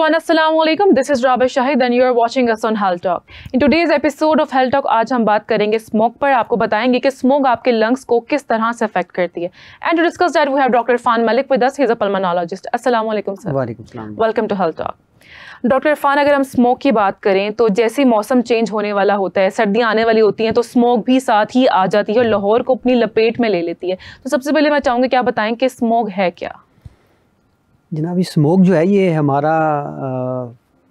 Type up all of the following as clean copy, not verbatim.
everyone, Assalamu alaikum. This is Rabia Shahid and you are watching us on Health Talk. In today's episode of Health Talk आज हम बात करेंगे smoke पर. आपको बताएंगे कि स्मोक आपके लंग्स को किस तरह से अफेक्ट करती है. And to discuss that we have Dr. Irfan Malik with us. He is a pulmonologist. Assalamu alaikum sir. वालेकुम सलाम. Welcome to Health Talk. Doctor Irfan, अगर हम स्मोक की बात करें तो जैसे मौसम चेंज होने वाला होता है, सर्दियां आने वाली होती हैं, तो स्मोक भी साथ ही आ जाती है और लाहौर को अपनी लपेट में ले लेती है. तो सबसे पहले मैं चाहूँगी कि आप बताएं कि स्मोक है क्या. जनाब, ये स्मोक जो है ये हमारा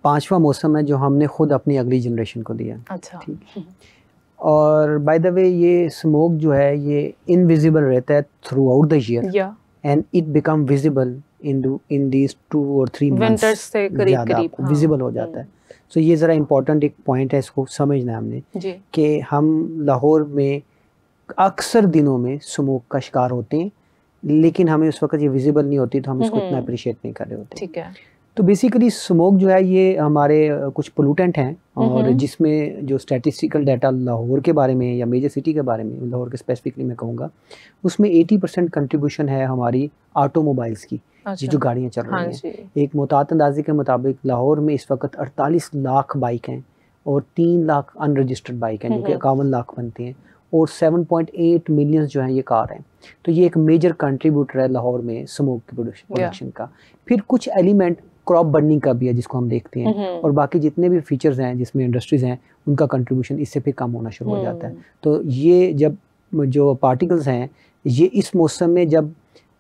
पांचवा मौसम है जो हमने खुद अपनी अगली जनरेशन को दिया. अच्छा. ठीक. और बाय द वे ये स्मोक जो है ये इनविजिबल रहता है through out the year and it become visible in these 2 or 3 months से करीब विजिबल हो जाता है. सो ये ज़रा इम्पोर्टेंट एक पॉइंट है, इसको समझना है हमने कि हम लाहौर में अक्सर दिनों में स्मोक का शिकार होते हैं, लेकिन हमें उस वक्त ये विजिबल नहीं होती तो हम इसको इतना अप्रिशिएट नहीं कर रहे होते. ठीक है. तो बेसिकली स्मोक जो है ये हमारे कुछ पोल्यूटेंट हैं और जिसमें जो स्टैटिस्टिकल डाटा लाहौर के बारे में या मेजर सिटी के बारे में, लाहौर के स्पेसिफिकली मैं कहूँगा, उसमें 80% कंट्रीब्यूशन है हमारी ऑटोमोबाइल्स की. अच्छा. जो गाड़ियाँ चल रही हैं. एक मुतात अंदाजे के मुताबिक लाहौर में इस वक्त 48 लाख बाइक हैं और 3 लाख अनरजिस्टर्ड बाइक हैं जो कि 51 लाख बनते हैं और 7.8 मिलियन जो हैं ये कार हैं. तो ये एक मेजर कंट्रीब्यूटर है लाहौर में स्मोक की प्रोडक्शन का. फिर कुछ एलिमेंट क्रॉप बर्निंग का भी है जिसको हम देखते हैं और बाकी जितने भी फीचर्स हैं जिसमें इंडस्ट्रीज हैं उनका कंट्रीब्यूशन इससे फिर कम होना शुरू हो जाता है. तो ये जब जो पार्टिकल्स हैं ये इस मौसम में जब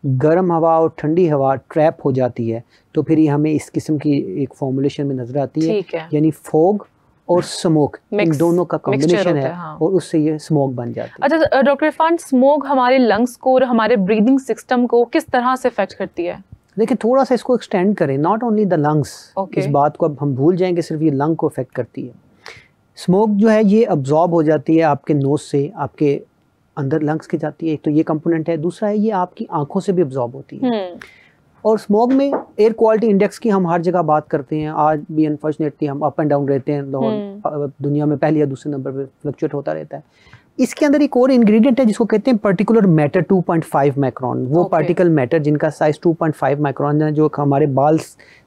गर्म हवा और ठंडी हवा ट्रैप हो जाती है तो फिर ये हमें इस किस्म की एक फॉर्मुलेशन में नजर आती है, यानी फॉग और स्मोक, इन दोनों का कॉम्बिनेशन है. हाँ. और उससे ये स्मोक बन जाती है. अच्छा डॉक्टर इरफान, स्मोक हमारे लंग्स को और हमारे ब्रीदिंग सिस्टम को किस तरह से अफेक्ट करती है? देखिए, थोड़ा सा इसको एक्सटेंड करें, नॉट ओनली द लंग्स. इस बात को अब हम भूल जाएंगे सिर्फ ये लंग को अफेक्ट करती है. स्मोक जो है ये अब्जॉर्ब हो जाती है आपके नोज से आपके अंदर लंग्स के जाती है. एक तो ये कंपोनेंट है. दूसरा है ये आपकी आंखों से भी अब्जॉर्ब होती है. और स्मोक में एयर क्वालिटी इंडेक्स की हम हर जगह बात करते हैं. आज भी अनफॉर्चुनेटली हम अप एंड डाउन रहते हैं. लाहौर दुनिया में पहले या दूसरे नंबर पे फ्लक्चुएट होता रहता है. इसके अंदर एक और इंग्रेडिएंट है जिसको कहते हैं पर्टिकुलर मैटर 2.5 माइक्रोन. वो पार्टिकल मैटर जिनका साइज 2.5 माइक्रोन है, जो हमारे बाल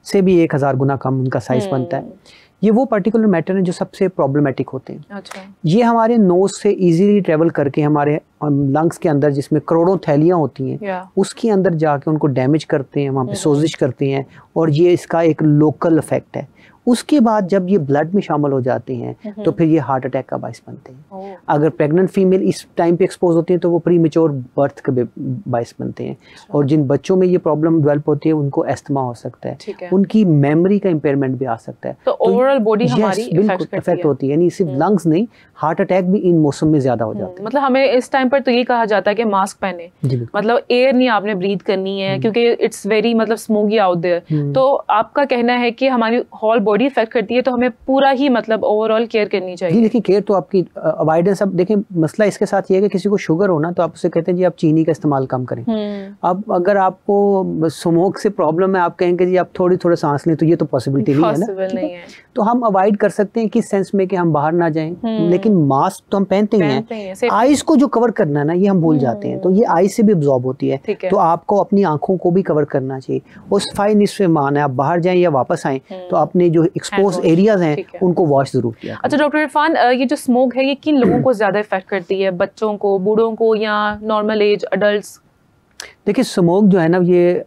से भी 1000 गुना कम उनका साइज बनता है. ये वो पर्टिकुलर मैटर है जो सबसे प्रॉब्लमेटिक होते हैं. अच्छा. ये हमारे नोज से इजीली ट्रेवल करके हमारे लंग्स के अंदर जिसमें करोड़ों थैलियां होती हैं उसके अंदर जाके उनको डैमेज करते हैं, वहाँ पे सोजिश करते हैं और ये इसका एक लोकल इफेक्ट है. उसके बाद जब ये ब्लड में शामिल हो जाते हैं तो फिर ये हार्ट अटैक का बायस बनते हैं. अगर प्रेग्नेंट फीमेल इस टाइम पे एक्सपोज होती है तो वो प्री मेच्योर बर्थ के बायस बनते हैं. और जिन बच्चों में ये प्रॉब्लम डेवलप होती है उनको अस्थमा हो सकता है, उनकी मेमोरी का इम्पेयरमेंट भी आ सकता है. तो ओवरऑल बॉडी हमारी इफेक्ट होती है. यानी सिर्फ लंग्स नहीं, हार्ट अटैक भी इन मौसम में ज्यादा हो जाता है. मतलब हमें इस टाइम पर तो ये कहा जाता है कि मास्क पहने, मतलब एयर नहीं आपने ब्रीथ करनी है क्योंकि इट्स वेरी मतलब स्मोकी आउट देयर. तो आपका कहना है कि हमारी होल बॉडी इफेक्ट करती है तो हमें पूरा ही मतलब ओवरऑल केयर करनी चाहिए. देखिए, केयर तो आपकी अवॉइडेंस. अब देखिए, मसला इसके साथ ये है कि किसी को शुगर हो ना तो आप उससे कहते हैं जी आप चीनी का इस्तेमाल कम करें. अब अगर आपको स्मोक से प्रॉब्लम है, आप कहेंगे जी आप थोड़ी सांस लें, तो ये तो पॉसिबिलिटी नहीं है. तो हम अवॉइड कर सकते हैं किस सेंस में कि हम बाहर ना जाएं, लेकिन मास्क तो हम पहनते हैं. आईज को जो कवर करना है ना ये हम भूल जाते हैं. तो ये आईज से भी अब्जॉर्ब होती है. तो आपको अपनी आंखों को भी कवर करना चाहिए. और सफाई निस्फ़े ईमान है, आप बाहर जाएं या वापस आएं तो अपने जो एक्सपोज एरियाज हैं उनको वॉश जरूर किया. अच्छा डॉक्टर इरफान, ये जो स्मोक है ये किन लोगों को ज्यादा इफेक्ट करती है? बच्चों को, बूढ़ों को या नॉर्मल एज अडल्ट्स? देखिए, स्मोक जो है ना ये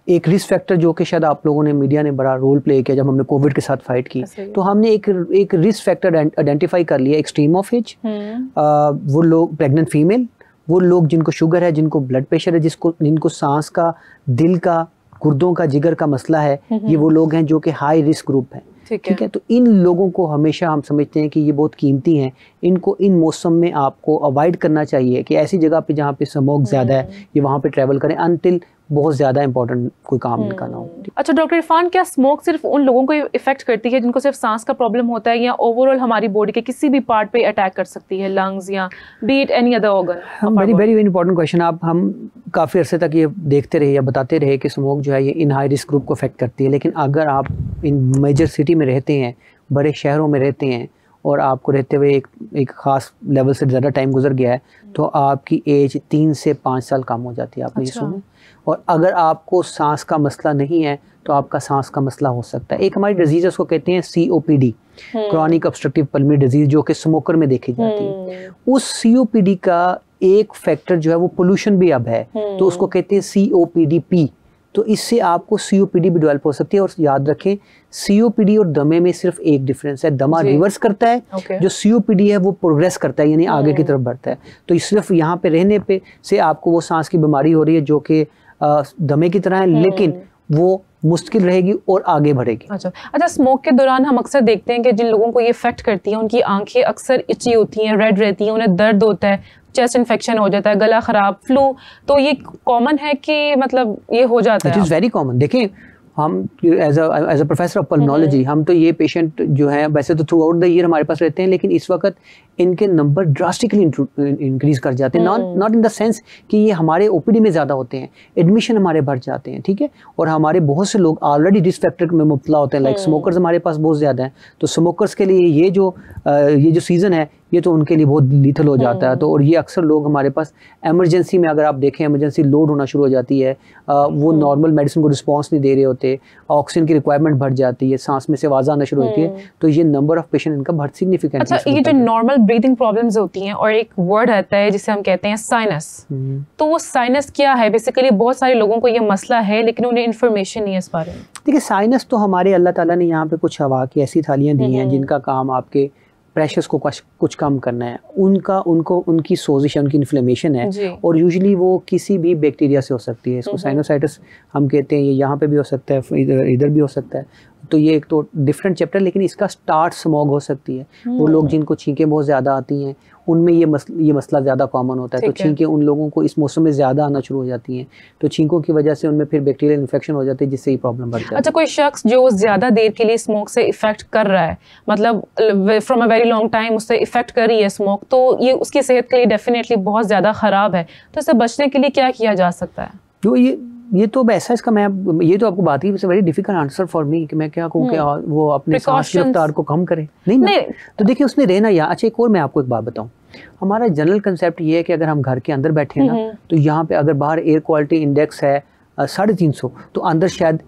एक रिस्क फैक्टर जो कि शायद आप लोगों ने, मीडिया ने बड़ा रोल प्ले किया जब हमने कोविड के साथ फाइट की. तो हमने एक रिस्क फैक्टर आइडेंटिफाई कर लिया, एक्सट्रीम ऑफ एज, वो लोग प्रेग्नेंट फीमेल, वो लोग जिनको शुगर है, जिनको ब्लड प्रेशर है, जिनको सांस का, दिल का, गुर्दों का, जिगर का मसला है, ये वो लोग हैं जो कि हाई रिस्क ग्रुप है. ठीक है. तो इन लोगों को हमेशा हम समझते हैं कि ये बहुत कीमती हैं. इनको इन मौसम में आपको अवॉइड करना चाहिए कि ऐसी जगह पे जहाँ पे स्मोक ज़्यादा है ये वहाँ पे ट्रैवल करें अनटिल बहुत ज़्यादा इंपॉर्टेंट कोई काम इनका ना हो. अच्छा डॉक्टर इरफान, क्या स्मोक सिर्फ उन लोगों को इफेक्ट करती है जिनको सिर्फ सांस का प्रॉब्लम होता है या ओवरऑल हमारी बॉडी के किसी भी पार्ट पे अटैक कर सकती है, लंग्स या B it any other organ? Very important question. हम काफ़ी अरसे तक ये देखते रहे या बताते रहे कि स्मोक जो है ये इन हाई रिस्क ग्रुप को अफेक्ट करती है. लेकिन अगर आप इन मेजर सिटी में रहते हैं, बड़े शहरों में रहते हैं और आपको रहते हुए एक ख़ास लेवल से ज़्यादा टाइम गुजर गया है तो आपकी एज 3 से 5 साल कम हो जाती है. आपने ये सुना. और अगर आपको सांस का मसला नहीं है तो आपका सांस का मसला हो सकता है। एक हमारी डिजीज उसको कहते हैं COPD, chronic obstructive pulmonary disease, जो कि स्मोकर में देखी जाती है। उस COPD का एक फैक्टर जो है वो पोल्यूशन भी अब है, तो उसको कहते हैं COPD-P। तो इससे आपको COPD भी डेवलप हो सकती है। और याद रखें, COPD और दमे में सिर्फ एक डिफरेंस है, दमा रिवर्स करता है, जो COPD है वो प्रोग्रेस करता है, यानी आगे की तरफ बढ़ता है। तो सिर्फ यहाँ पे रहने पे से आपको वो सांस की बीमारी हो रही है जो कि दमे की तरह है, लेकिन वो मुश्किल रहेगी और आगे बढ़ेगी। अच्छा, स्मोक के दौरान हम अक्सर देखते हैं कि जिन लोगों को ये इफेक्ट करती है उनकी आंखें अक्सर इची होती हैं, रेड रहती हैं, उन्हें दर्द होता है, चेस्ट इन्फेक्शन हो जाता है, गला खराब, फ्लू। तो ये कॉमन है कि मतलब ये हो जाता है? It is very common. देखें, हम as a professor of pulmonology हम तो ये पेशेंट जो है वैसे तो थ्रू आउट द ईयर हमारे पास रहते हैं, लेकिन इस वक्त इनके नंबर ड्रास्टिकली इंक्रीज कर जाते हैं। नॉट इन द सेंस कि ये हमारे OPD में ज़्यादा होते हैं, एडमिशन हमारे बढ़ जाते हैं, ठीक है। और हमारे बहुत से लोग ऑलरेडी रिस्क फैक्टर में मुब्तला होते हैं, लाइक स्मोकर्स हमारे पास बहुत ज़्यादा हैं। तो स्मोकर्स के लिए ये जो सीज़न है ये तो उनके लिए बहुत लीथल हो जाता है। तो और ये अक्सर लोग हमारे पास एमरजेंसी में, अगर आप देखें, एमरजेंसी लोड होना शुरू हो जाती है, वो नॉर्मल मेडिसिन को रिस्पॉन्स नहीं दे रहे होते, ऑक्सीजन की रिक्वायरमेंट बढ़ जाती है, सांस में से आवाज़ आना शुरू होती है, तो ये नंबर ऑफ पेशेंट इनका बहुत सिग्निफिकेंट। अच्छा, ये जो नॉर्मल ब्रीदिंग प्रॉब्लम्स होती हैं और एक वर्ड आता है जिसे हम कहते हैं साइनस, तो वो साइनस क्या है? बेसिकली बहुत सारे लोगों को ये मसला है लेकिन उन्हें इन्फॉर्मेशन नहीं है इस बारे में। देखिए, साइनस तो हमारे अल्लाह ताला ने यहाँ पे कुछ हवा की ऐसी थालियाँ दी हैं जिनका काम आपके प्रेशर्स को कुछ कम करना है। उनकी सोजिश है, उनकी इन्फ्लेमेशन है, और यूजुअली वो किसी भी बैक्टीरिया से हो सकती है। इसको साइनोसाइटिस हम कहते हैं, ये यहाँ पे भी हो सकता है, इधर भी हो सकता है। तो ये एक तो डिफरेंट चैप्टर, लेकिन इसका स्टार्ट स्मॉग हो सकती है। वो लोग जिनको छींकें बहुत ज़्यादा आती हैं उनमें ये मसला ज़्यादा कॉमन होता है। तो छींकें उन लोगों को इस मौसम में ज़्यादा आना शुरू हो जाती हैं, तो छींकों की वजह से उनमें फिर बैक्टीरियल इन्फेक्शन हो जाती है, जिससे ये प्रॉब्लम बढ़ जाती है। अच्छा, कोई शख्स जो ज़्यादा देर के लिए स्मोक से इफेक्ट कर रहा है, मतलब from a very long time उससे इफेक्ट कर रही है स्मोक, तो ये उसकी सेहत के लिए डेफिनेटली बहुत ज़्यादा ख़राब है। तो इससे बचने के लिए क्या किया जा सकता है? जो ये तो ऐसा इसका ये तो आपको बात ही very difficult answer for me कि मैं क्या कहूँ कि वो अपने सांस की रफ्तार को कम करे। नहीं। तो देखिए, उसने रहना यहाँ। अच्छा, एक और मैं आपको एक बात बताऊँ, हमारा जनरल कंसेप्ट ये है कि अगर हम घर के अंदर बैठे हैं ना, तो यहाँ पे अगर बाहर एयर क्वालिटी इंडेक्स है 350 तो अंदर शायद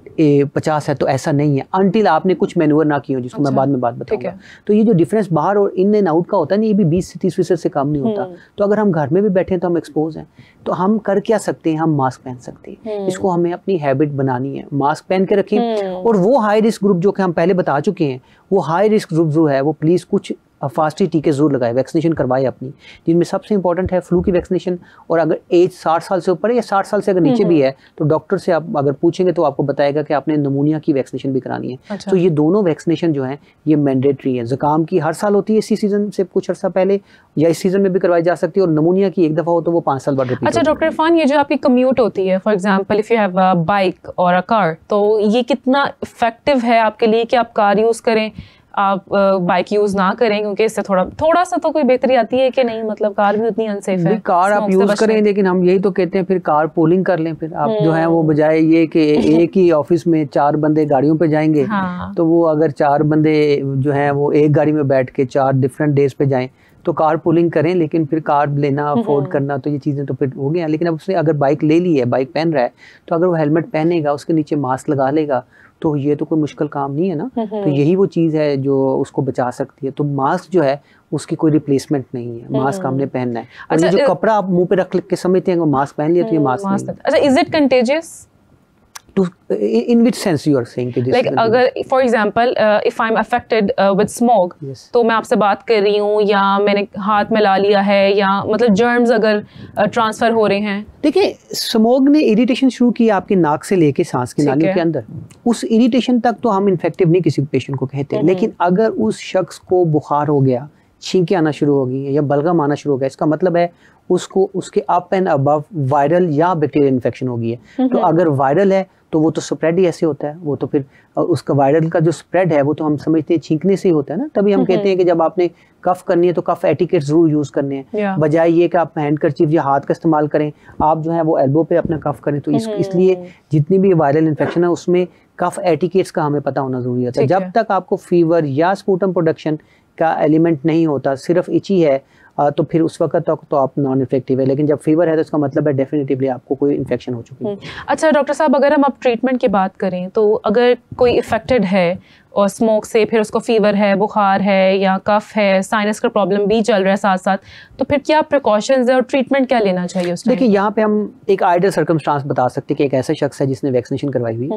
50 है। तो ऐसा नहीं है अनटिल आपने कुछ मैन्यूवर ना किया हो, जिसको मैं बाद में बात बताऊंगा। तो ये जो डिफरेंस बाहर और इन एंड आउट का होता है ना, ये भी 20 से 30% से कम नहीं होता। तो अगर हम घर में भी बैठे हैं तो हम एक्सपोज हैं, तो हम कर क्या सकते हैं? हम मास्क पहन सकते हैं। इसको हमें अपनी हैबिट बनानी है, मास्क पहन के रखें। और वो हाई रिस्क ग्रुप जो कि हम पहले बता चुके हैं, वो हाई रिस्क ग्रुप जो है वो प्लीज़ कुछ फास्टी टीके जरूर लगाए, वैक्सीनेशन करवाए अपनी, जिनमें सबसे इंपॉर्टेंट है फ्लू की वैक्सीनेशन। और अगर एज 60 साल से ऊपर है या 60 साल से अगर नीचे भी है, तो डॉक्टर से आप अगर पूछेंगे तो आपको बताएगा कि आपने नमूनिया की वैक्सीनेशन भी करानी है। अच्छा। तो ये दोनों वैक्सीनेशन जो है ये मैंडेटरी है। जुकाम की हर साल होती है, इसी सीजन से कुछ अर्सा पहले, या इस सीजन में भी करवाई जा सकती है। और नमूनिया की एक दफ़ा हो तो वो 5 साल बाद रिपीट। अच्छा डॉक्टर इरफान, ये जो आपकी कम्यूट होती है, for example if you have a bike और अ कार, तो ये कितना इफेक्टिव है आपके लिए कि आप कार यूज़ करें, आप बाइक यूज ना करें, क्योंकि इससे थोड़ा सा तो कोई बेहतरी आती है कि नहीं? मतलब कार भी उतनी अनसेफ है। कार आप यूज करें, लेकिन हम यही तो कहते हैं फिर कार पूलिंग कर लें। फिर आप जो है वो बजाय ये कि एक ही ऑफिस में 4 बंदे गाड़ियों पे जाएंगे, हाँ। तो वो अगर 4 बंदे जो हैं वो एक गाड़ी में बैठ के 4 डिफरेंट डेज पे जाएं, तो कार पुलिंग करें। लेकिन फिर कार लेना, अफोर्ड करना, तो ये चीज़ें तो फिर हो गया। लेकिन अब उसने अगर बाइक ले ली है, बाइक पहन रहा है, तो अगर वो हेलमेट पहनेगा, उसके नीचे मास्क लगा लेगा, तो ये तो कोई मुश्किल काम नहीं है ना। तो यही वो चीज़ है जो उसको बचा सकती है। तो मास्क जो है उसकी कोई रिप्लेसमेंट नहीं है, मास्क हमने पहनना है। और अच्छा, ये जो कपड़ा आप मुंह पे रख के समझते हैं मास्क पहन लिया, तो ये मास्क नहीं। अच्छा, is it contagious? In which sense you are saying कि like अगर for example if I'm affected with smog, तो मैं आपसे बात कर रही हूँ या मैंने हाथ में ला लिया है, या मतलब जर्म्स अगर ट्रांसफर हो रहे हैं। देखिए, स्मोग ने इरिटेशन शुरू की आपके नाक से लेके सांस की नालियों के अंदर, उस इरिटेशन तक तो हम इन्फेक्टिव नहीं किसी पेशेंट को कहते हैं। लेकिन अगर उस शख्स को बुखार हो गया, छींकें आना शुरू हो गई या बलगम आना शुरू हो गया, इसका मतलब है उसको उसके अप एंड अबव वायरल या बैक्टीरियल इन्फेक्शन हो गई है। तो अगर वायरल है तो वो तो स्प्रेड ही ऐसे होता है, वो तो फिर उसका वायरल का जो स्प्रेड है वो तो हम समझते हैं छींकने से ही होता है ना। तभी हम कहते हैं कि जब आपने कफ करनी है तो कफ एटिकेट जरूर यूज करने हैं, बजाय ये कि आप हैंडकरचीफ या हाथ का इस्तेमाल करें, आप जो है वो एल्बो पे अपना कफ करें। तो इसलिए जितनी भी वायरल इन्फेक्शन है उसमें कफ एटिकेट्स का हमें पता होना जरूरी होता है। जब तक आपको फीवर या स्पूटम प्रोडक्शन का एलिमेंट नहीं होता, सिर्फ इची है, तो फिर उस वक्त तक तो आप नॉन इफेक्टिव है। लेकिन जब फीवर है तो इसका मतलब है डेफिनेटली आपको कोई इन्फेक्शन हो चुकी है। अच्छा डॉक्टर साहब, अगर हम अब ट्रीटमेंट की बात करें तो अगर कोई इफेक्टेड है और स्मोक से, फिर उसको फीवर है, बुखार है या कफ है, साइनस का प्रॉब्लम भी चल रहा है साथ साथ, तो फिर क्या प्रिकॉशंस है और ट्रीटमेंट क्या लेना चाहिए उस टाइम? देखिए यहाँ पे हम एक आइडियल सर्कमस्टांस बता सकते हैं कि एक ऐसा शख्स है जिसने वैक्सीनेशन करवाई हुई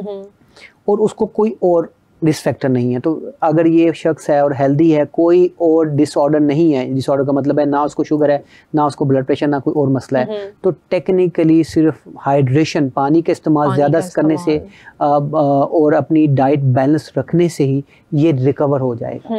और उसको कोई और रिस्क फैक्टर नहीं है। तो अगर ये शख्स है और हेल्दी है, कोई और डिसऑर्डर नहीं है, डिसऑर्डर का मतलब है ना उसको शुगर है, ना उसको ब्लड प्रेशर, ना कोई और मसला है, तो टेक्निकली सिर्फ हाइड्रेशन, पानी का इस्तेमाल ज़्यादा करने से और अपनी डाइट बैलेंस रखने से ही ये रिकवर हो जाएगा।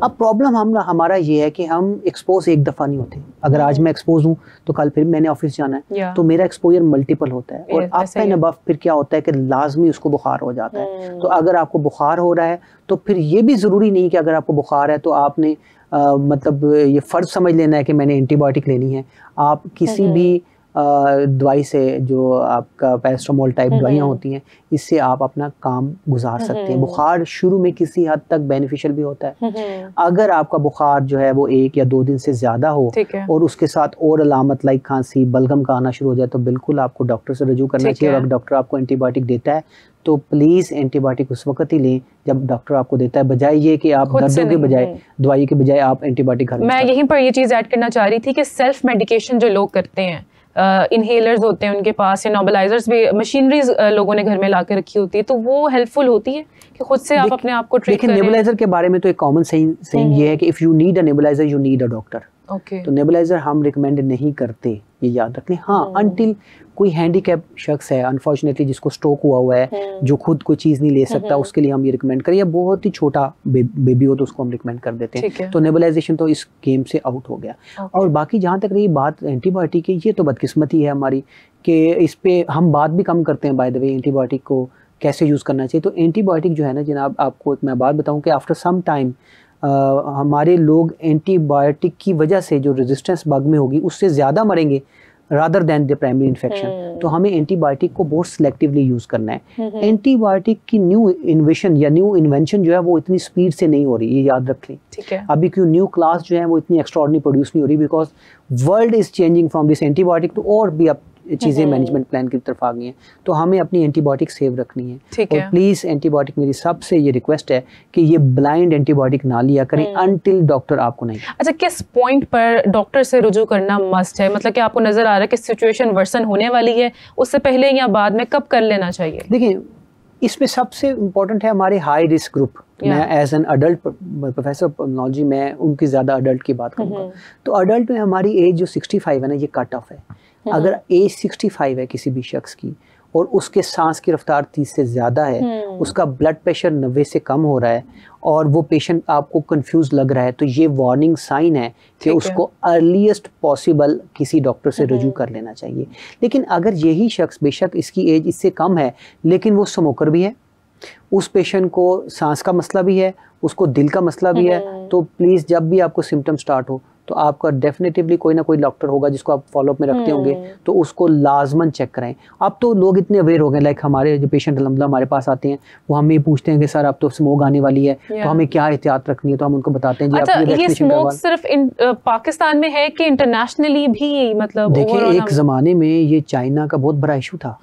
अब प्रॉब्लम हमारा ये है कि हम एक्सपोज एक दफ़ा नहीं होते। अगर आज मैं एक्सपोज हूँ तो कल फिर मैंने ऑफिस जाना है, तो मेरा एक्सपोजर मल्टीपल होता है और अप एंड अबव फिर क्या होता है कि लाजमी उसको बुखार हो जाता है। तो अगर आपको बुखार हो रहा है तो फिर ये भी ज़रूरी नहीं कि अगर आपको बुखार है तो आपने मतलब ये फ़र्ज समझ लेना है कि मैंने एंटीबायोटिक लेनी है। आप किसी भी दवाई से, जो आपका पैरासिटामोल टाइप दवाइयाँ होती हैं, इससे आप अपना काम गुजार सकते हैं। बुखार शुरू में किसी हद तक बेनिफिशियल भी होता है। अगर आपका बुखार जो है वो 1 या 2 दिन से ज़्यादा हो और उसके साथ और अलामत लाइक खांसी, बलगम का आना शुरू हो जाए तो बिल्कुल आपको डॉक्टर से रजू करना चाहिए। और अगर डॉक्टर आपको एंटीबायोटिक देता है तो प्लीज़ एंटीबायोटिक उस वक्त ही लें जब डॉक्टर आपको देता है, बजाय ये कि आप दर्दों के बजाय, दवाई के बजाय आप एंटीबायोटिक घर में। मैं यहीं पर ये चीज़ ऐड करना चाह रही थी कि सेल्फ मेडिकेशन जो लोग करते हैं, इनहेलर्स होते हैं उनके पास या नोबलाइजर्स भी, मशीनरीज लोगों ने घर में ला के रखी होती है, तो वो हेल्पफुल होती है कि खुद से आप अपने आप को ट्रीट करें? नेबुलाइजर के बारे में तो एक कॉमन सेइंग ये है कि if you need a nebuliser you need a doctor. तो नेबुलाइजर हम रिकमेंड नहीं करते, ये याद रख लें। हाँ, अनटिल कोई हैंडीकैप शख्स है अनफॉर्चुनेटली जिसको स्ट्रोक हुआ है, जो खुद कोई चीज़ नहीं ले सकता, उसके लिए हम ये रिकमेंड करें। या बहुत ही छोटा बेबी हो तो उसको हम रिकमेंड कर देते हैं। तो नेबुलाइजेशन तो इस गेम से आउट हो गया। और बाकी जहाँ तक रही बात एंटीबायोटिक की, ये तो बदकिस्मती है हमारी कि इस पे हम बात भी कम करते हैं। बाय द वे, एंटीबायोटिक को कैसे यूज़ करना चाहिए, तो एंटीबायोटिक जो है ना जनाब, आपको मैं बात बताऊँ कि आफ्टर सम टाइम हमारे लोग एंटीबायोटिक की वजह से जो रेजिस्टेंस बग में होगी उससे ज़्यादा मरेंगे rather than the primary infection. तो हमें एंटीबायोटिक को बहुत सिलेक्टिवली यूज़ करना है। एंटीबायोटिक की न्यू इन्वेशन या न्यू इन्वेंशन जो है वो इतनी स्पीड से नहीं हो रही, ये याद रख लें। ठीक है। अभी क्यों न्यू क्लास जो है वो इतनी एक्स्ट्राऑर्डिनरी प्रोड्यूस नहीं हो रही, because world is changing from this antibiotic तो और भी अब चीज़ें मैनेजमेंट प्लान की तरफ आ गई हैं। तो हमें अपनी एंटीबायोटिक सेव रखनी है। और प्लीज़ एंटीबायोटिक, मेरी सबसे ये रिक्वेस्ट है कि ये ब्लाइंड एंटीबायोटिक ना लिया करें अनटिल डॉक्टर आपको नहीं। अच्छा, किस पॉइंट पर डॉक्टर से रुजू करना मस्ट है? मतलब कि आपको नजर आ रहा है कि सिचुएशन वर्सन होने वाली है, उससे पहले या बाद में कब कर लेना चाहिए? देखिए, इसमें सबसे इम्पोर्टेंट है हमारे हाई रिस्क ग्रुप। मैं as an adult professor of pulmonology, मैं उनकी ज़्यादा अडल्ट की बात करूँगा। तो अडल्ट में हमारी एज जो 65 है ना, ये कट ऑफ है। अगर एज 65 है किसी भी शख्स की और उसके सांस की रफ्तार 30 से ज़्यादा है, उसका ब्लड प्रेशर 90 से कम हो रहा है और वो पेशेंट आपको कंफ्यूज लग रहा है, तो ये वार्निंग साइन है कि उसको अर्लीस्ट पॉसिबल किसी डॉक्टर से रजू कर लेना चाहिए। लेकिन अगर यही शख्स, बेशक इसकी एज इससे कम है लेकिन वो स्मोकर भी है, उस पेशेंट को सांस का मसला भी है, उसको दिल का मसला भी है, तो प्लीज़ जब भी आपको सिम्टम स्टार्ट हो तो आपका डेफिनेटिवली कोई ना कोई डॉक्टर होगा जिसको आप फॉलोअप में रखते होंगे, तो उसको लाजमन चेक कराएं। अब तो लोग इतने अवेयर हो गए, लाइक हमारे जो पेशेंट अलहमदुलिल्लाह हमारे पास आते हैं वो हमें पूछते हैं कि सर अब तो स्मोक आने वाली है, तो हमें क्या एहतियात रखनी है, तो हम उनको बताते हैं जी अच्छा, ये स्मोक सिर्फ पाकिस्तान में है कि इंटरनेशनली भी? मतलब देखिए, एक ज़माने में ये चाइना का बहुत बड़ा इशू था।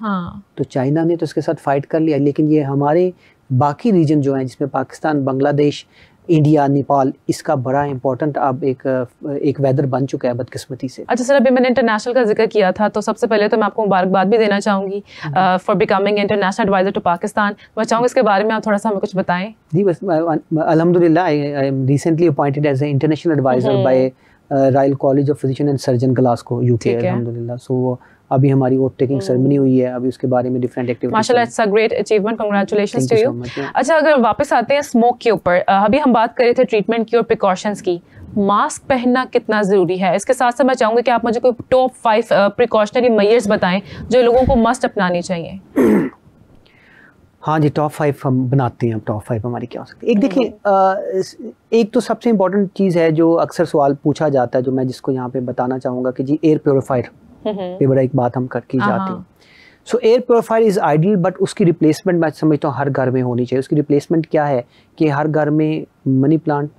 तो चाइना ने तो इसके साथ फाइट कर लिया, लेकिन ये हमारे बाकी रीजन जो हैं जिसमें पाकिस्तान, बांग्लादेश, इंडिया, नेपाल, इसका बड़ा इंपॉर्टेंट अब एक वेदर बन चुका है बदकिस्मती से। अच्छा सर, अभी मैंने इंटरनेशनल का जिक्र किया था, तो सबसे पहले तो मैं आपको मुबारकबाद भी देना चाहूँगी for becoming international adviser to Pakistan. मैं चाहूँगी इसके बारे में आप थोड़ा सा हमें कुछ बताएं। जी बस, अल्हम्दुलिल्लाह I am recently appointed as a international adviser by royal college of physician and surgeon Glasgow, UK, अल्हम्दुलिल्लाह। सो अभी हमारी ओथ टेकिंग सेरेमनी हुई है, अभी उसके बारे में डिफरेंट एक्टिविटीज। माशाल्लाह, it's a great achievement, congratulations to you. अच्छा, अगर वापस आते हैं स्मोक के ऊपर, अभी हम बात कर रहे थे ट्रीटमेंट की और प्रिकॉशंस की। मास्क पहनना कितना ज़रूरी है? इसके साथ साथ मैं चाहूँगी कि आप मुझे कोई टॉप 5 प्रिकॉशनरी मेजर्स बताएं जो लोगों को मस्ट अपनाने चाहिए। हाँ जी, टॉप 5 हम बनाते हैं। अब टॉप 5 हमारी क्या हो सकती है? एक देखिए, एक तो सबसे इम्पोर्टेंट चीज़ है जो अक्सर सवाल पूछा जाता है, जो मैं जिसको यहाँ पे बताना चाहूँगा कि जी एयर प्योरीफायर पे बड़ा एक बात हम करके जाते हैं। सो air purifier is ideal, but उसकी रिप्लेसमेंट मैं समझता हूँ हर घर में होनी चाहिए। उसकी रिप्लेसमेंट क्या है कि हर घर में मनी प्लांट,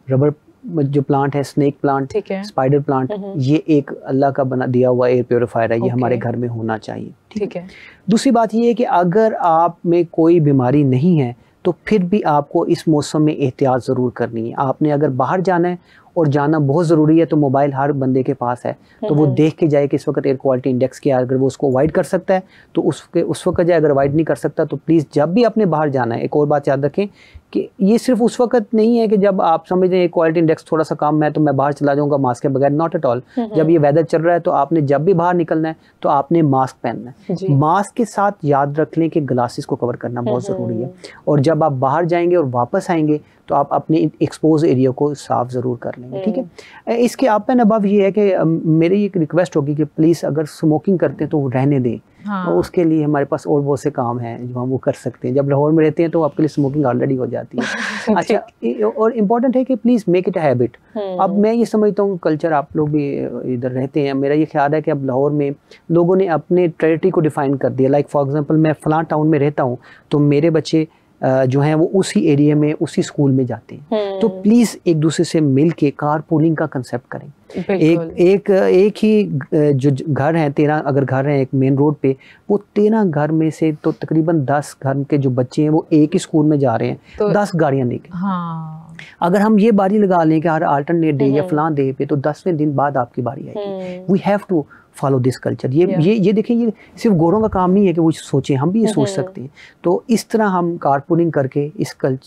रबर जो प्लांट है, स्नेक प्लांट, स्पाइडर प्लांट, ये एक अल्लाह का बना दिया हुआ एयर प्योरीफायर है, ये हमारे घर में होना चाहिए। ठीक है। दूसरी बात ये है कि अगर आप में कोई बीमारी नहीं है तो फिर भी आपको इस मौसम में एहतियात ज़रूर करनी है। आपने अगर बाहर जाना है और जाना बहुत ज़रूरी है तो मोबाइल हर बंदे के पास है, तो वो देख के जाए कि इस वक्त एयर क्वालिटी इंडेक्स क्या है। अगर वो उसको अवॉइड कर सकता है तो उस वक्त जाए, अगर अवॉइड नहीं कर सकता तो प्लीज़ जब भी आपने बाहर जाना है, एक और बात याद रखें कि ये सिर्फ उस वक्त नहीं है कि जब आप समझ रहे हैं क्वालिटी इंडेक्स थोड़ा सा कम है तो मैं बाहर चला जाऊंगा मास्क के बगैर, नॉट एट ऑल। जब ये वेदर चल रहा है तो आपने जब भी बाहर निकलना है तो आपने मास्क पहनना है। मास्क के साथ याद रख लें कि ग्लासेस को कवर करना बहुत ज़रूरी है, और जब आप बाहर जाएंगे और वापस आएंगे तो आप अपने एक्सपोज एरिया को साफ ज़रूर कर लेंगे। ठीक है। इसके आप एंड अबव ये है कि मेरी एक रिक्वेस्ट होगी कि प्लीज़ अगर स्मोकिंग करते हैं तो वो रहने दें। और उसके लिए हमारे पास और बहुत से काम हैं जो हम वो कर सकते हैं। जब लाहौर में रहते हैं तो आपके लिए स्मोकिंग ऑलरेडी हो जाती है। अच्छा, और इम्पॉर्टेंट है कि please make it a habit. अब मैं ये समझता हूँ कल्चर, आप लोग भी इधर रहते हैं, मेरा ये ख्याल है कि अब लाहौर में लोगों ने अपने टेरिटरी को डिफ़ाइन कर दिया। लाइक फॉर एग्जांपल मैं फ़लाँ टाउन में रहता हूँ तो मेरे बच्चे जो हैं वो उसी एरिया में उसी स्कूल में जाते हैं। तो प्लीज़ एक दूसरे से मिल के कार पूलिंग का कंसेप्ट करें। एक ही जो घर है, 13 अगर घर हैं एक मेन रोड पे, वो 13 घर में से तो तकरीबन 10 घर के जो बच्चे हैं वो एक ही स्कूल में जा रहे हैं, तो 10 गाड़ियाँ लेके। अगर हम ये बारी लगा लें कि हर अल्टरनेट डे या फलां डे पे तो 10वें दिन बाद आपकी बारी आएगी। We have to follow this culture. ये देखिए, ये सिर्फ गोरों का काम नहीं है कि वो सोचें, हम भी ये सोच सकते हैं। तो इस तरह हम कारपूलिंग करके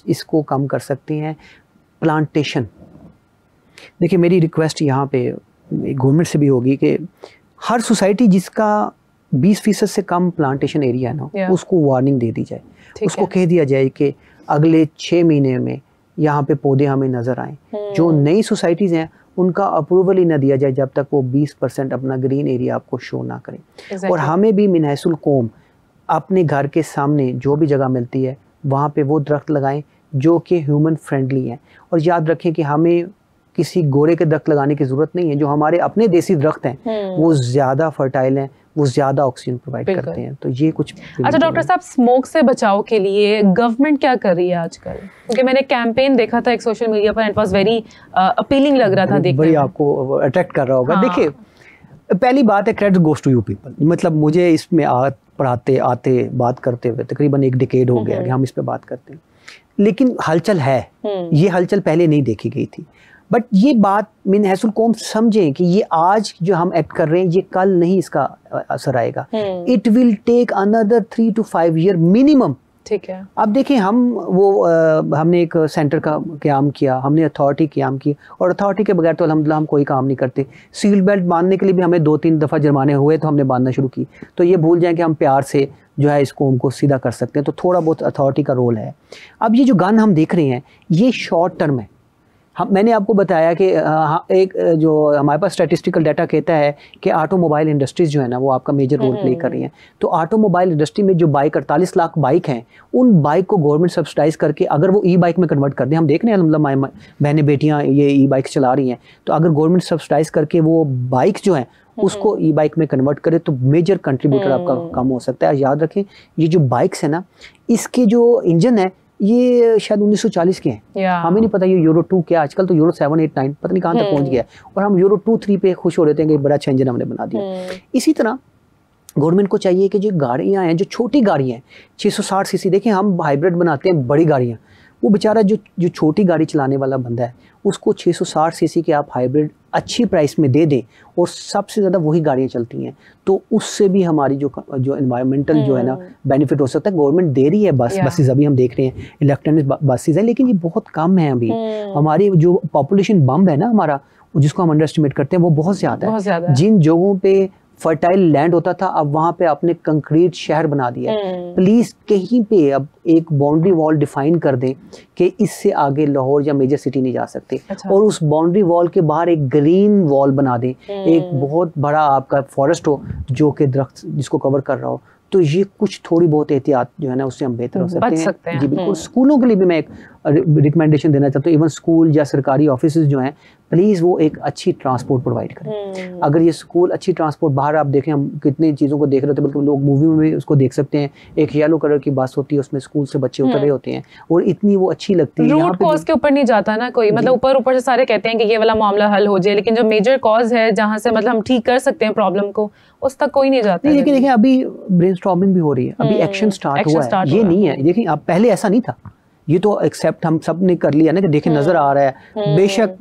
इसको कम कर सकते हैं। प्लांटेशन, देखिए मेरी रिक्वेस्ट यहाँ पे गवर्नमेंट से भी होगी कि हर सोसाइटी जिसका 20% से कम प्लांटेशन एरिया है ना, उसको वार्निंग दे दी जाए। उसको कह दिया जाए कि अगले 6 महीने में यहाँ पे पौधे हमें नज़र आए। जो नई सोसाइटीज़ हैं उनका अप्रूवल ही ना दिया जाए जब तक वो 20% अपना ग्रीन एरिया आपको शो ना करें। और हमें भी मिनहसुल कौम अपने घर के सामने जो भी जगह मिलती है वहाँ पे वो दरख्त लगाएं जो कि ह्यूमन फ्रेंडली हैं। और याद रखें कि हमें किसी गोरे के दरख्त लगाने की ज़रूरत नहीं है। जो हमारे अपने देसी दरख्त हैं वो ज़्यादा फर्टाइल हैं, वो ज़्यादा ऑक्सीजन प्रोवाइड करते हैं। तो ये कुछ। अच्छा डॉक्टर साहब, स्मोक से बचाव के लिए गवर्नमेंट क्या कर रही है आजकल? क्योंकि मैंने कैंपेन देखा था एक सोशल मीडिया पर, इट वाज वेरी अपीलिंग लग रहा था देखने में। बड़ी आपको अट्रैक्ट कर रहा होगा। देखिए, पहली बात है credit goes to you people. मतलब मुझे इसमें पढ़ाते आते बात करते हुए तकरीबन 1 डिकेड हो गया कि हम इस पे बात करते हैं, लेकिन हलचल है। ये हलचल पहले नहीं देखी गई थी। बट ये बात मिनहसुल कौम समझें कि ये आज जो हम एक्ट कर रहे हैं ये कल नहीं इसका असर आएगा। It will take another 3 to 5 year minimum. ठीक है। अब देखिए, हमने एक सेंटर का क़याम किया, हमने अथॉरिटी क़याम की, और अथॉरिटी के बगैर तो अल्हम्दुलिल्लाह हम कोई काम नहीं करते। सील बेल्ट बांधने के लिए भी हमें 2-3 दफ़ा जुर्माने हुए तो हमने बांधना शुरू की। तो ये भूल जाएं कि हम प्यार से जो है इस कौम को सीधा कर सकते हैं। तो थोड़ा बहुत अथॉरिटी का रोल है। अब ये जो गन हम देख रहे हैं ये शॉर्ट टर्म है। मैंने आपको बताया कि एक जो हमारे पास स्टैटिस्टिकल डाटा कहता है कि ऑटोमोबाइल इंडस्ट्रीज़ जो है ना वो आपका मेजर रोल प्ले कर रही हैं। तो ऑटोमोबाइल इंडस्ट्री में जो बाइक 48 लाख बाइक हैं, उन बाइक को गवर्नमेंट सब्सिडाइज करके अगर वो ई बाइक में कन्वर्ट कर दें, हम देख रहे हैं अल्हम्दुलिल्लाह बहनें बेटियाँ ये ई बाइक चला रही हैं, तो अगर गवर्नमेंट सब्सिडाइज करके वो बाइक जो है उसको ई बाइक में कन्वर्ट करे तो मेजर कंट्रीब्यूटर आपका कम हो सकता है। याद रखें, ये जो बाइक्स है ना, इसके जो इंजन है ये शायद 1940 के हैं। हमें नहीं पता ये यूरो 2 क्या, आजकल तो यूरो 7, 8, 9 पता नहीं कहाँ तक पहुँच गया है, और हम यूरो 2, 3 पे खुश हो रहे थे कि बड़ा अच्छा इंजन हमने बना दिया। इसी तरह गवर्नमेंट को चाहिए कि जो गाड़ियाँ हैं, जो छोटी गाड़ियाँ हैं 660 सीसी, देखें हम हाइब्रिड बनाते हैं बड़ी गाड़ियाँ, वो बेचारा जो छोटी गाड़ी चलाने वाला बंदा है उसको 660 सीसी के आप हाइब्रिड अच्छी प्राइस में दे दें, और सबसे ज़्यादा वही गाड़ियाँ चलती हैं, तो उससे भी हमारी जो एनवायरमेंटल जो है ना बेनिफिट हो सकता है। गवर्नमेंट दे रही है बसेस, अभी हम देख रहे हैं इलेक्ट्रॉनिक बसेस हैं, लेकिन ये बहुत कम है अभी। हमारी जो पॉपुलेशन बम है ना हमारा, जिसको हम अंडर एस्टिमेट करते हैं, वो बहुत ज़्यादा है। जिन जगहों पे फर्टाइल लैंड होता था अब वहाँ पे आपने कंक्रीट शहर बना दिया है। प्लीज़ कहीं पे अब एक बाउंड्री वॉल डिफाइन कर दें कि इससे आगे लाहौर या मेजर सिटी नहीं जा सकते। अच्छा। और उस बाउंड्री वॉल के बाहर एक ग्रीन वॉल बना दें, एक बहुत बड़ा आपका फॉरेस्ट हो जो कि दरख्त जिसको कवर कर रहा हो। तो ये कुछ थोड़ी बहुत एहतियात जो है ना उससे हम बेहतर हो सकते हैं। जी बिल्कुल। स्कूलों के लिए भी मैं एक रिकमेंडेशन देना चाहता हूँ, इवन स्कूल या सरकारी ऑफिस जो हैं, प्लीज़ वो एक अच्छी ट्रांसपोर्ट प्रोवाइड करें। अगर ये स्कूल अच्छी ट्रांसपोर्ट, बाहर आप देखें हम कितनी चीज़ों को देख रहे होते हैं, बल्कि लोग मूवी में भी उसको देख सकते हैं, एक येलो कलर की बस होती है, उसमें स्कूल से बच्चे उतर रहे होते हैं और इतनी वो अच्छी लगती है। रूट कॉज के ऊपर नहीं जाता ना कोई, मतलब ऊपर से सारे कहते हैं कि ये वाला मामला हल हो जाए, लेकिन जो मेजर कॉज है जहाँ से मतलब हम ठीक कर सकते हैं प्रॉब्लम को, उस तक कोई नहीं जाता। लेकिन देखिए अभी ब्रेनस्टॉर्मिंग भी हो रही है, अभी एक्शन स्टार्ट हुआ है, ये नहीं है। देखिए अब पहले ऐसा नहीं था, ये तो एक्सेप्ट हम सब ने कर लिया ना कि देखें नजर आ रहा है, बेशक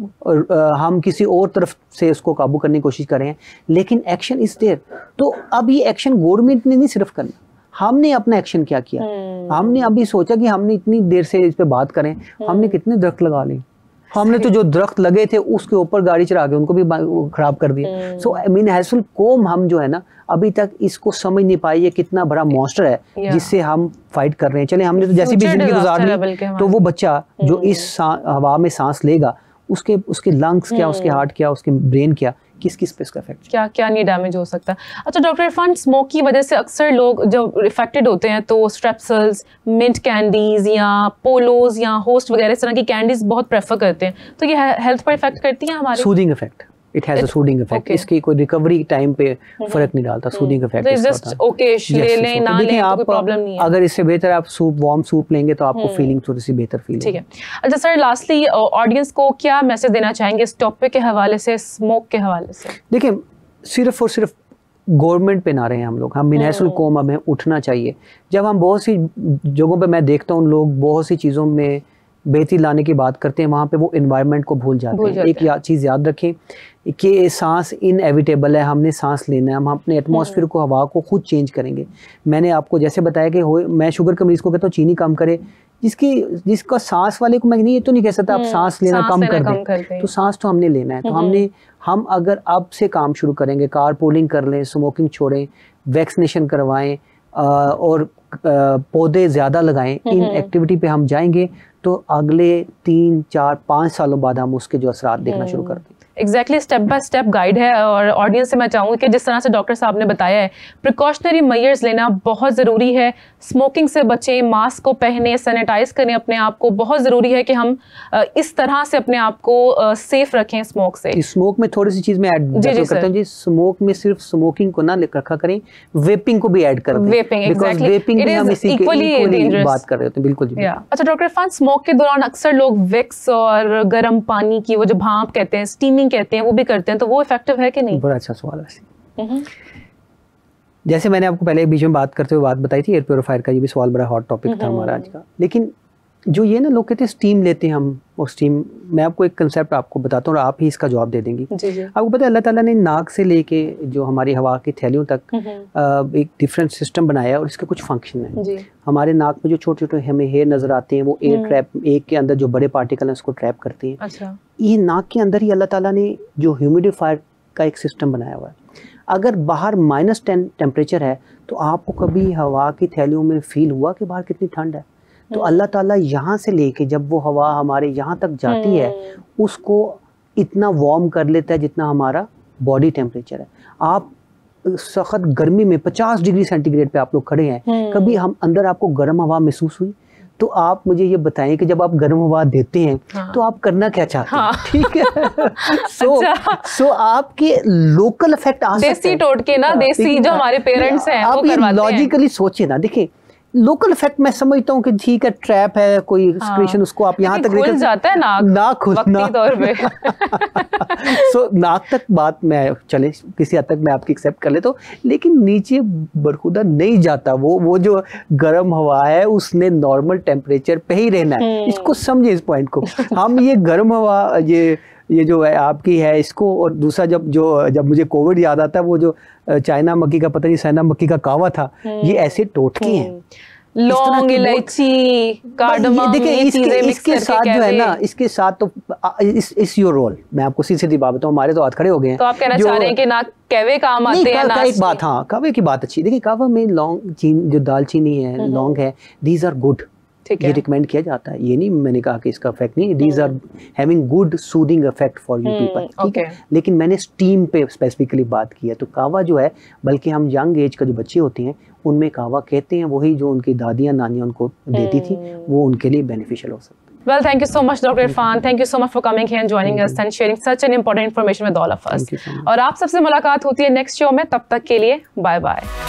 हम किसी और तरफ से उसको काबू करने की कोशिश कर रहे हैं, लेकिन एक्शन इज देयर। तो अब ये एक्शन गवर्नमेंट ने नहीं सिर्फ करना, हमने अपना एक्शन क्या किया। हमने अभी सोचा कि हमने इतनी देर से इस पे बात करें, हमने कितने दरख्त लगा लिए, हमने तो जो दरख्त लगे थे उसके ऊपर गाड़ी चढ़ा के उनको भी खराब कर दिया। सो मीन हैसुल कौम हम जो है ना अभी तक इसको समझ नहीं पाई ये कितना बड़ा मॉन्स्टर है जिससे हम फाइट कर रहे हैं। चले हमने तो जैसी भी जिंदगी गुजार ली, तो वो बच्चा जो इस हवा में सांस लेगा उसके लंग्स क्या, उसके हार्ट क्या, उसके ब्रेन क्या, किस किस पे इसका इफेक्ट क्या क्या नहीं डैमेज हो सकता है। अच्छा डॉक्टर इरफान, स्मोक की वजह से अक्सर लोग जब इफेक्टेड होते हैं तो स्ट्रेप्सिल्स, मिंट कैंडीज या पोलोज या होस्ट वगैरह इस तरह की कैंडीज बहुत प्रेफर करते हैं, तो ये हेल्थ पर इफेक्ट करती हैं हमारे? Soothing effect, it has a soothing effect. इसकी कोई रिकवरी टाइम पे फर्क नहीं डालता, सूदिंग इफेक्ट इसका होता है। ओके, ले लें ना लें तो कोई प्रॉब्लम नहीं है। अगर इससे बेहतर आप सूप, वार्म सूप लेंगे तो आपको फीलिंग थोड़ी सी बेहतर फील होगी। ठीक है। अच्छा सर, लास्टली ऑडियंस को क्या मैसेज देना चाहेंगे इस टॉपिक के हवाले से, स्मोक के हवाले से? देखिए सिर्फ और सिर्फ गवर्नमेंट पे ना रहे हम लोग, हम मिनहसुल कौम, हमें उठना चाहिए। जब हम बहुत सी जगहों पे मैं देखता हूँ लोग बहुत सी चीज़ों में बेहतरी लाने की बात करते हैं, वहाँ पे वो एनवायरनमेंट को भूल जाते हैं। एक चीज़ याद रखें कि सांस इनएविटेबल है, हमने सांस लेना है, हम अपने एटमॉस्फेयर को, हवा को खुद चेंज करेंगे। मैंने आपको जैसे बताया कि मैं शुगर के मरीज़ को कहता हूँ चीनी कम करे, जिसका सांस वाले को मैं नहीं, ये तो नहीं कह सकता आप सांस लेना कम कर दें, तो सांस तो हमने लेना है। तो हम अगर अब से काम शुरू करेंगे, कार पूलिंग कर लें, स्मोकिंग छोड़ें, वैक्सीनेशन करवाएं और पौधे ज़्यादा लगाएं, इन एक्टिविटी पे हम जाएंगे तो अगले 3, 4, 5 सालों बाद हम उसके जो असरात देखना शुरू कर देंगे। Exactly step by step guide है, और ऑडियंस से मैं चाहूँगी कि जिस तरह से डॉक्टर साहब ने बताया है, प्रिकॉशनरी मेजर्स लेना बहुत ज़रूरी है। स्मोकिंग से बचें, मास्क को पहने, सैनिटाइज करें अपने आप को। बहुत ज़रूरी है कि हम इस तरह से अपने आप को सेफ रखें स्मोक से। स्मोक में थोड़ी सी चीज़ मैं ऐड करता हूँ जी, स्मोक में सिर्फ स्मोकिंग को ना रखा करें, वेपिंग को भी ऐड कर दें। वेपिंग भी हम इसी की बात कर रहे होते हैं। बिल्कुल जी। अच्छा डॉक्टर इरफान, स्मोक के दौरान अक्सर लोग विक्स और गर्म पानी की वो जो भाप कहते हैं, स्टीमिंग कहते हैं, वो भी करते हैं, तो वो इफेक्टिव है कि नहीं? बड़ा अच्छा सवाल है। जैसे मैंने आपको पहले बीच में बात करते हुए बात बताई थी एयर प्योरीफायर का, ये भी सवाल बड़ा हॉट टॉपिक था हमारा आज का। लेकिन जो ये ना लोग कहते हैं स्टीम लेते हैं हम, और स्टीम, मैं आपको एक कंसेप्ट आपको बताता हूँ और आप ही इसका जवाब दे देंगी। आपको पता है अल्लाह ताला ने नाक से लेके जो हमारी हवा की थैलियों तक एक डिफरेंट सिस्टम बनाया है और इसके कुछ फंक्शन है। हमारे नाक में जो छोटे छोटे हमें हेयर नजर आते हैं वो एयर ट्रैप, एक के अंदर जो बड़े पार्टिकल हैं उसको ट्रैप करते हैं। अच्छा। ये नाक के अंदर ही अल्लाह ताला ने जो ह्यूमिडिफायर का एक सिस्टम बनाया हुआ है। अगर बाहर -10 टेम्परेचर है तो आपको कभी हवा की थैलियों में फील हुआ कि बाहर कितनी ठंड है? तो अल्लाह ताला यहाँ से लेके जब वो हवा हमारे यहाँ तक जाती है उसको इतना वार्म कर लेता है जितना हमारा बॉडी टेम्परेचर है। आप सख्त गर्मी में 50 डिग्री सेंटीग्रेड पे आप लोग खड़े हैं, कभी हम अंदर आपको गर्म हवा महसूस हुई? तो आप मुझे ये बताएं कि जब आप गर्म हवा देते हैं तो आप करना क्या चाहते हैं? ठीक है। सो आपके लोकल इफेक्ट आ सकते हैं, देसी टोटके ना, देसी जो हमारे पेरेंट्स हैं वो करवाते हैं। लॉजिकली सोचिए ना, देखिए लोकल इफेक्ट मैं समझता हूँ कि ठीक है, ट्रैप है, कोई एक्सक्रीशन उसको आप यहाँ तक खुल जाता है नाक खुलना तौर पे। सो नाक तक बात मैं चले किसी हद तक मैं आपकी एक्सेप्ट कर लेता हूँ, लेकिन नीचे बरखुदा नहीं जाता। वो जो गर्म हवा है उसने नॉर्मल टेम्परेचर पे ही रहना है। इसको समझे इस पॉइंट को। हम ये गर्म हवा ये जो है आपकी है इसको, और दूसरा जब मुझे कोविड याद आता है, वो जो चाइना मक्की का, पता नहीं चाइना मक्की का कावा था, ये ऐसे टोटके हैं, लौंग, इलायची, कार्डमम, देखिए इसके साथ जो है ना, इसके साथ तो इस योर रोल, मैं आपको सीधी बात बताऊं, हमारे तो हाथ खड़े हो गए हैं। तो आप कहना चाह रहे हैं कि ना कहवे काम आते हैं? एक बात, हाँ कहवे की बात अच्छी। देखिए कहवा में लौंग, जो दालचीनी है, लौंग है, दीज आर गुड, ये रिकमेंड किया जाता है। ये नहीं मैंने कहा कि इसका इफेक्ट नहीं, these are having good soothing effect for you people, ठीक है। लेकिन मैंने स्टीम पे स्पेसिफिकली बात की है। तो कहवा जो है, बल्कि हम यंग एज का जो बच्चे होते हैं उनमें कहवा कहते हैं, वही जो उनकी दादियाँ नानियाँ उनको देती थी, वो उनके लिए बेनिफिशियल हो सकता है। Well, thank you so much, Dr. Irfan. Thank you so much for coming here and joining us and sharing such an important information with all of us. और आप सबसे मुलाकात होती है नेक्स्ट शो में, तब तक के लिए बाय बाय.